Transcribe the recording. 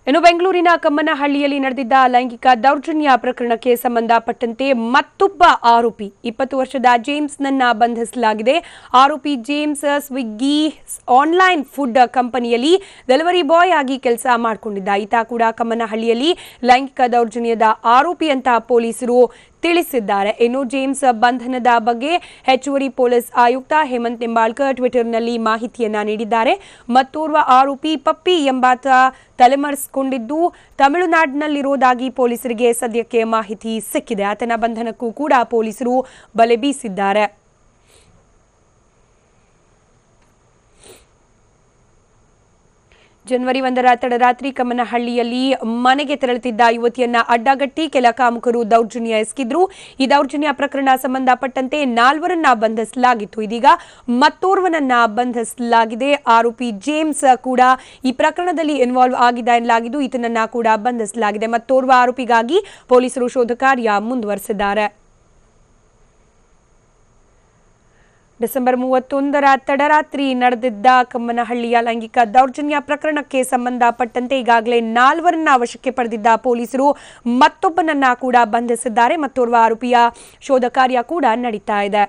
ಇನ್ನು ಬೆಂಗಳೂರಿನ ಕಮ್ಮನಹಳ್ಳಿಯಲ್ಲಿ ನಡೆದಿದ್ದ ಲೈಂಗಿಕ ದೌರ್ಜನ್ಯ ಪ್ರಕರಣಕ್ಕೆ ಸಂಬಂಧಪಟ್ಟಂತೆ ಮತ್ತೊಬ್ಬ ಆರೋಪಿ 20 ವರ್ಷದ ಜೇಮ್ಸ್ನನ್ನ ಬಂಧಿಸಲಾಗಿದೆ. ಆರೋಪಿ ಜೇಮ್ಸ್ ಸ್ವಿಗ್ಗಿ ಆನ್ಲೈನ್ ಫುಡ್ ಕಂಪನಿಯಲ್ಲಿ ಡೆಲಿವರಿ ಬಾಯ್ ಆಗಿ ಕೆಲಸ ಮಾಡಿಕೊಂಡಿದ್ದ. ಈತ ಕೂಡ ಕಮ್ಮನಹಳ್ಳಿಯಲ್ಲಿ ಲೈಂಗಿಕ ದೌರ್ಜನ್ಯದ ಆರೋಪಿ ಅಂತ ಪೊಲೀಸರು ತಿಳಿಸಿದ್ದಾರೆ. ಇನ್ನು ಜೇಮ್ಸ್ ಬಂಧನದ ಬಗ್ಗೆ ಹೆಚ್ಚುವರಿ ಪೊಲೀಸ್ ಆಯುಕ್ತ ಹೇಮಂತ್ ನಿಂಬಾಳ್ಕರ್ ಟ್ವಿಟರ್ನಲ್ಲಿ ಮಾಹಿತಿಯನ್ನ ನೀಡಿದ್ದಾರೆ. ಮತ್ತೋರ್ವ ಆರೋಪಿ ಪಪ್ಪಿ ಎಂಬಾತ ತಲೆಮರೆಸಿಕೊಂಡಿದ್ದು ತಮಿಳುನಾಡಿನಲ್ಲಿರುವುದಾಗಿ ಪೊಲೀಸರಿಗೆ ಸದ್ಯಕ್ಕೆ ಮಾಹಿತಿ ಸಿಕ್ಕಿದೆ. ಆತನ ಬಂಧನಕ್ಕೂ ಕೂಡ ಪೊಲೀಸರು ಬಲೆ ಬೀಸಿದ್ದಾರೆ. ಜನವರಿ 1ರ ತಡರಾತ್ರಿ ಕಮ್ಮನಹಳ್ಳಿಯಲ್ಲಿ ಮನೆಗೆ ತೆರಳುತ್ತಿದ್ದ ಯುವತಿಯನ್ನ ಅಡ್ಡಗಟ್ಟಿ ಕೆಲ ಕಾಮುಕರು ದೌರ್ಜನ್ಯ ಎಸಗಿದ್ರು. ಈ ದೌರ್ಜನ್ಯ ಪ್ರಕರಣ ಸಂಬಂಧಪಟ್ಟಂತೆ 4ರನ್ನ ಬಂಧಿಸಲಾಗಿತ್ತು. ಇದೀಗ ಮತ್ತೋರ್ವನನ್ನ ಬಂಧಿಸಲಾಗಿದೆ. ಆರೋಪಿ ಜೇಮ್ಸ್ ಕೂಡ ಈ ಪ್ರಕರಣದಲ್ಲಿ ಇನ್ವಾಲ್ವ್ ಆಗಿದೆ ಎನ್ನಲಾಗಿದ್ದು ಈತನನ್ನ ಕೂಡ ಬಂಧಿಸಲಾಗಿದೆ. ಮತ್ತೋರ್ವ ಆರೋಪಿಗಾಗಿ ಪೊಲೀಸರು ಶೋಧ ಕಾರ್ಯ ಮುಂದುವರೆಸಿದ್ದಾರೆ. ಡಿಸೆಂಬರ್ 31ರ ತಡರಾತ್ರಿ ನಡೆದಿದ್ದ ಕಮ್ಮನಹಳ್ಳಿಯ ಲೈಂಗಿಕ ದೌರ್ಜನ್ಯ ಪ್ರಕರಣಕ್ಕೆ ಸಂಬಂಧಪಟ್ಟಂತೆ ಈಗಾಗಲೇ 4ರನ್ನ ವಶಕ್ಕೆ ಪಡೆದಿದ್ದ ಪೊಲೀಸರು ಮತ್ತೊಬ್ಬನನ್ನ ಕೂಡ ಬಂಧಿಸಿದ್ದಾರೆ. ಮತ್ತೋರ್ವ ಆರೋಪಿಯ ಶೋಧ ಕಾರ್ಯ ಕೂಡ ನಡೀತಾ ಇದೆ.